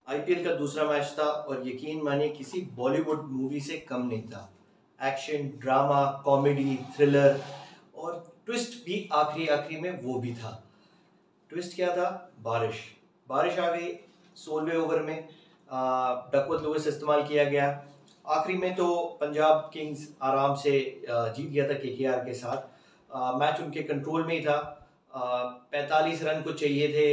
IPL का दूसरा match था और यकीन मानिए किसी बॉलीवुड मूवी से कम नहीं था। एक्शन, ड्रामा, कॉमेडी, थ्रिलर और ट्विस्ट भी आखिरी आखिरी में वो भी था। ट्विस्ट क्या था? बारिश। बारिश आ गई 16वें ओवर में। डकवर्थ लुईस इस्तेमाल किया गया। आखिरी में तो पंजाब किंग्स आराम से जीत गया था केकेआर के साथ। मैच उनके कंट्रोल में ही था। 45 रन को चाहिए थे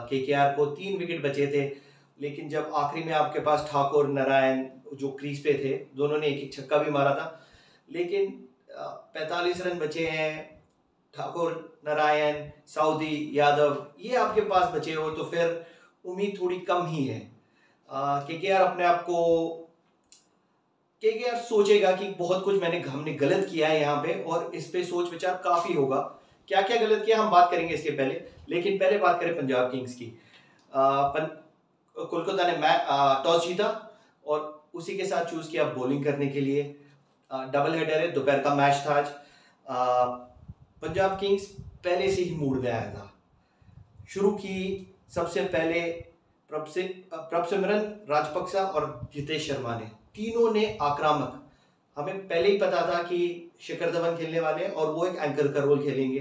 केकेआर को, 3 विकेट बचे थे। लेकिन जब आखिरी में आपके पास ठाकुर, नारायण जो क्रीज पे थे, दोनों ने एक एक छक्का भी मारा था। लेकिन 45 रन बचे हैं, ठाकुर, नारायण, साउदी, यादव ये आपके पास बचे हो तो फिर उम्मीद थोड़ी कम ही है। केकेआर अपने आप को केकेआर सोचेगा कि बहुत कुछ हमने गलत किया है यहाँ पे, और इस पे सोच विचार काफी होगा। क्या क्या गलत किया हम बात करेंगे इसके पहले। लेकिन पहले बात करें पंजाब किंग्स की। कोलकाता ने टॉस जीता और उसी के साथ चूज किया बॉलिंग करने के लिए। डबल हेडर है, दोपहर का मैच था आज। पंजाब किंग्स पहले से ही मूड में आया था। शुरू की सबसे पहले प्रभसिमरन राजपक्सा और जितेश शर्मा ने, तीनों ने आक्रामक। हमें पहले ही पता था कि शिखर धवन खेलने वाले हैं और वो एक एंकर का रोल खेलेंगे,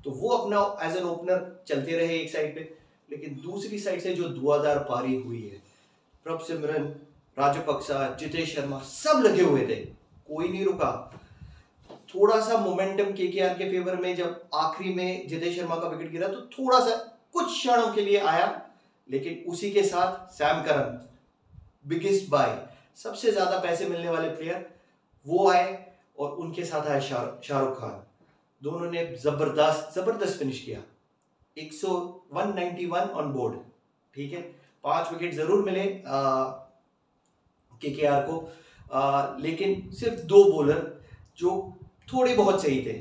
तो वो अपना एज एन ओपनर चलते रहे एक साइड पे। लेकिन दूसरी साइड से जो धुआंधार पारी हुई है, प्रभसिमरन, राजपक्सा, जितेश शर्मा सब लगे हुए थे, कोई नहीं रुका। थोड़ा सा मोमेंटम केकेआर के फेवर में जब आखिरी में जितेश शर्मा का विकेट गिरा तो थोड़ा सा कुछ क्षणों के लिए आया। लेकिन उसी के साथ सैम करन, बिगेस्ट बाय, सबसे ज्यादा पैसे मिलने वाले प्लेयर, वो आए और उनके साथ आए शाहरुख खान। दोनों ने जबरदस्त फिनिश किया। 191 ऑन बोर्ड, ठीक है। 5 विकेट जरूर मिले केकेआर को, लेकिन सिर्फ 2 बॉलर जो थोड़े बहुत सही थे।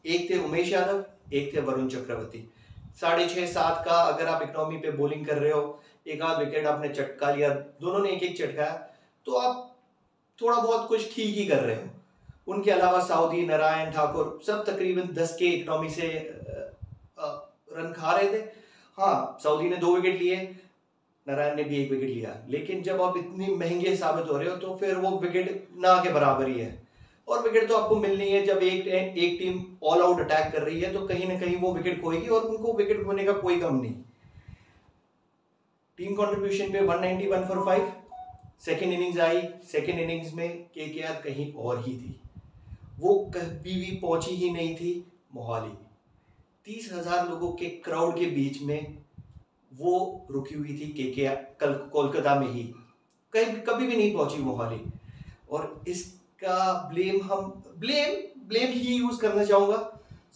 एक थे उमेश यादव, एक थे वरुण चक्रवर्ती। 6.5-7 का अगर आप इकोनॉमी पे बॉलिंग कर रहे हो, एक आध विकेट आपने चटका लिया, दोनों ने एक एक चटकाया, तो आप थोड़ा बहुत कुछ ठीक ही कर रहे हो। उनके अलावा साउदी, नारायण, ठाकुर सब तकरीबन 10 के इकोनॉमी से रन खा रहे थे। हाँ, साउदी ने 2 विकेट लिए, नारायण ने भी 1 विकेट लिया। लेकिन जब आप इतनी महंगे साबित हो रहे हो तो फिर वो विकेट ना के बराबर ही है। और विकेट तो आपको मिलनी है। जब एक टीम ऑल आउट अटैक कर रही है तो कहीं ना कहीं वो विकेट खोएगी, और उनको विकेट खोने का कोई गम नहीं। टीम कंट्रीब्यूशन पे 191 for 5। Second innings I, second innings में केकेआर कहीं और ही थी। वो कभी भी पहुंची ही नहीं थी मोहाली। 30,000 लोगों के क्राउड के बीच में वो रुकी हुई थी केकेआर कल कोलकाता में ही, कहीं कभी भी नहीं पहुंची मोहाली। और इसका ब्लेम ही यूज करना चाहूंगा,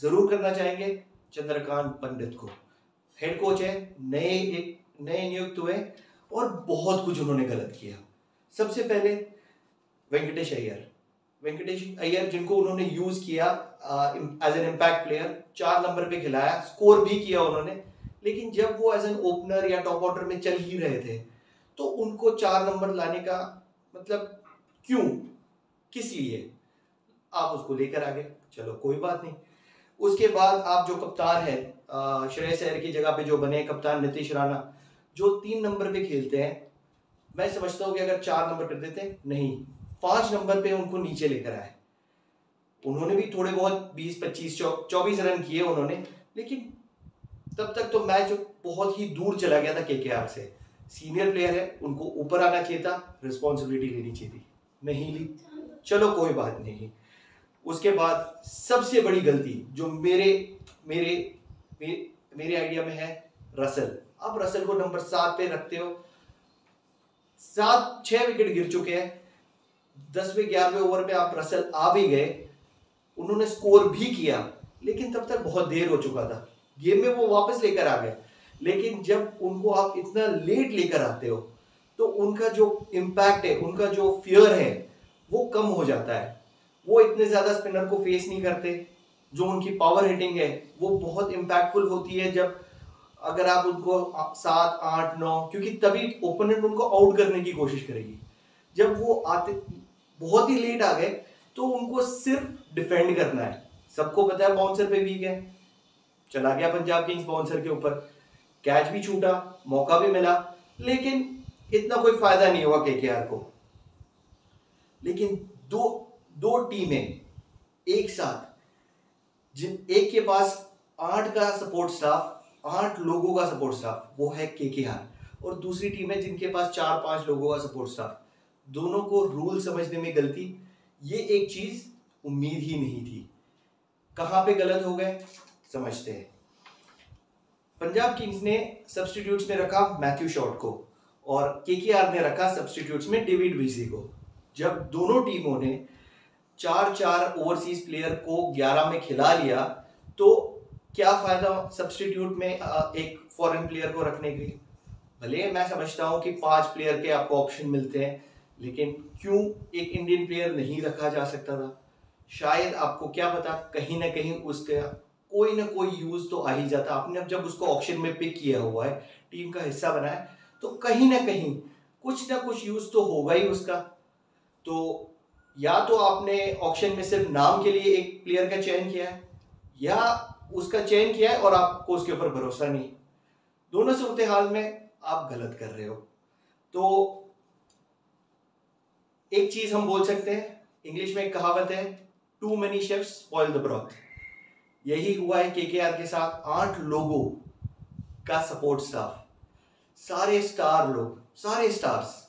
जरूर करना चाहेंगे चंद्रकांत पंडित को। हेड कोच है, नए नियुक्त हुए और बहुत कुछ उन्होंने गलत किया। सबसे पहले वेंकटेश अय्यर जिनको उन्होंने यूज किया as an impact player, 4 number पे खिलाया, स्कोर भी किया उन्होंने। लेकिन जब वो एज एन ओपनर या टॉप ऑर्डर में चल ही रहे थे तो उनको 4 नंबर लाने का मतलब क्यों, किस लिए आप उसको लेकर आ गए? चलो कोई बात नहीं। उसके बाद आप जो कप्तान है, श्रेयस अय्यर की जगह पे जो बने कप्तान नीतीश राणा, जो 3 नंबर पे खेलते हैं, मैं समझता हूँ कि अगर 4 नंबर कर देते, नहीं 5 नंबर पे उनको नीचे लेकर आए। उन्होंने भी थोड़े बहुत 20, 25, 24 रन किए उन्होंने, लेकिन तब तक तो मैच बहुत ही दूर चला गया था केकेआर से। सीनियर प्लेयर है, उनको ऊपर आना चाहिए था, रिस्पॉन्सिबिलिटी लेनी चाहिए थी, नहीं ली। चलो कोई बात नहीं। उसके बाद सबसे बड़ी गलती जो मेरे आइडिया में है, रसल। अब रसल को नंबर 7 पे रखते हो, 6 विकेट गिर चुके हैं। 10वें 11वें ओवर में आप रसल आ भी गए, उन्होंने स्कोर भी किया, लेकिन तब तक बहुत देर हो चुका था। गेम में वो वापस लेकर आ गए, लेकिन जब उनको आप इतना लेट लेकर आते हो तो उनका जो इम्पैक्ट है, उनका जो फियर है, वो कम हो जाता है। वो इतने ज्यादा स्पिनर को फेस नहीं करते। जो उनकी पावर हिटिंग है वो बहुत इम्पैक्टफुल होती है जब अगर आप उनको 7, 8, 9, क्योंकि तभी ओपोनेंट उनको आउट करने की कोशिश करेगी। जब वो आते बहुत ही लेट आ गए तो उनको सिर्फ डिफेंड करना है। सबको पता है बाउंसर पे वीक है, चला गया पंजाब किंग्स बाउंसर के ऊपर, कैच भी छूटा, मौका भी मिला, लेकिन इतना कोई फायदा नहीं हुआ केकेआर को। लेकिन दो टीमें एक साथ, जिन एक के पास 8 का सपोर्ट स्टाफ, 8 लोगों का सपोर्ट स्टाफ, वो है केकेआर, और दूसरी टीम है जिनके पास 4-5 लोगों का सपोर्ट स्टाफ। दोनों को रूल समझने में गलती, ये एक चीज उम्मीद ही नहीं थी। कहां पे गलत हो गए समझते हैं। पंजाब किंग्स ने सब्स्टिट्यूट्स में रखा मैथ्यू शॉट को और केकेआर ने रखा सब्स्टिट्यूट्स में डेविड विजी को। जब दोनों टीमों ने 4-4 ओवरसीज प्लेयर को 11 में खिला लिया तो क्या फायदा सब्स्टिट्यूट में एक फॉरेन प्लेयर को रखने के लिए। भले मैं समझता हूं कि 5 प्लेयर के आपको ऑप्शन मिलते हैं, लेकिन क्यों एक इंडियन प्लेयर नहीं रखा जा सकता था। शायद आपको क्या पता, कहीं ना कहीं उसका कोई ना कोई यूज तो आ ही जाता। आपने जब उसको ऑप्शन में पिक किया हुआ है, टीम का हिस्सा बना है, तो कहीं ना कहीं कुछ ना कुछ यूज तो होगा ही उसका। तो या तो आपने ऑप्शन में सिर्फ नाम के लिए एक प्लेयर का चयन किया है, या उसका चयन किया है और आपको उसके ऊपर भरोसा नहीं। दोनों सूरत हाल में आप गलत कर रहे हो। तो एक चीज हम बोल सकते हैं, इंग्लिश में एक कहावत है, too many chefs spoil the broth. यही हुआ है केकेआर के साथ। 8 लोगों का सपोर्ट स्टाफ, सारे स्टार लोग, सारे स्टार्स,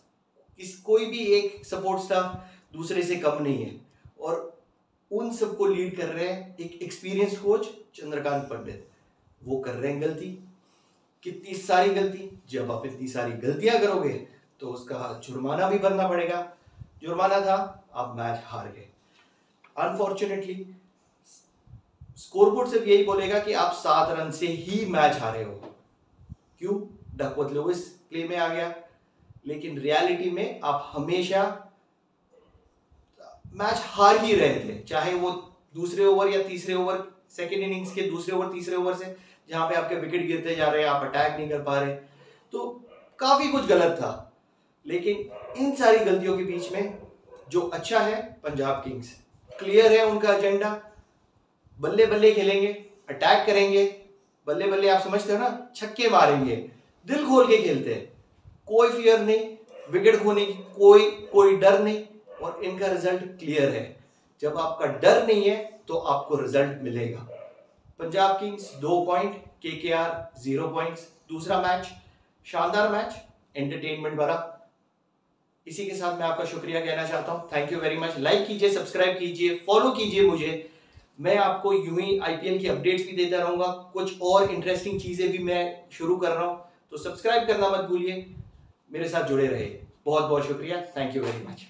कोई भी एक सपोर्ट स्टाफ दूसरे से कम नहीं है, और उन सबको लीड कर रहे हैं एक एक्सपीरियंस्ड कोच चंद्रकांत पंडित। वो कर रहे हैं गलती, कितनी सारी गलती। जब आप इतनी सारी गलतियां करोगे तो उसका जुर्माना भी भरना पड़ेगा। जुर्माना था, आप मैच हार गए। अनफॉर्चुनेटली स्कोरबोर्ड सिर्फ यही बोलेगा कि आप 7 रन से ही मैच हारे हो। क्यों? डकवर्थ लुइस प्ले में आ गया, लेकिन रियलिटी में आप हमेशा मैच हार ही रहे थे, चाहे वो दूसरे ओवर या तीसरे ओवर, सेकेंड इनिंग्स के दूसरे ओवर तीसरे ओवर से, जहां पे आपके विकेट गिरते जा रहे हैं, आप अटैक नहीं कर पा रहे। तो काफी कुछ गलत था। लेकिन इन सारी गलतियों के बीच में जो अच्छा है, पंजाब किंग्स क्लियर है उनका एजेंडा, बल्ले बल्ले खेलेंगे, अटैक करेंगे, बल्ले बल्ले आप समझते हो ना, छक्के मारेंगे, दिल खोल के खेलते हैं, कोई फियर नहीं, विकेट खोने की कोई डर नहीं, और इनका रिजल्ट क्लियर है। जब आपका डर नहीं है तो आपको रिजल्ट मिलेगा। Punjab Kings 2 point, KKR 0 points. दूसरा मैच शानदार मैच, एंटरटेनमेंट भरा। इसी के साथ मैं आपका शुक्रिया कहना चाहता हूं। Thank you very much. Like कीजिए, सब्सक्राइब कीजिए, फॉलो कीजिए मुझे। मैं आपको यूं ही आईपीएल की अपडेट्स भी देता रहूंगा, कुछ और इंटरेस्टिंग चीजें भी मैं शुरू कर रहा हूं, तो सब्सक्राइब करना मत भूलिए, मेरे साथ जुड़े रहिए। बहुत बहुत शुक्रिया। Thank you very much.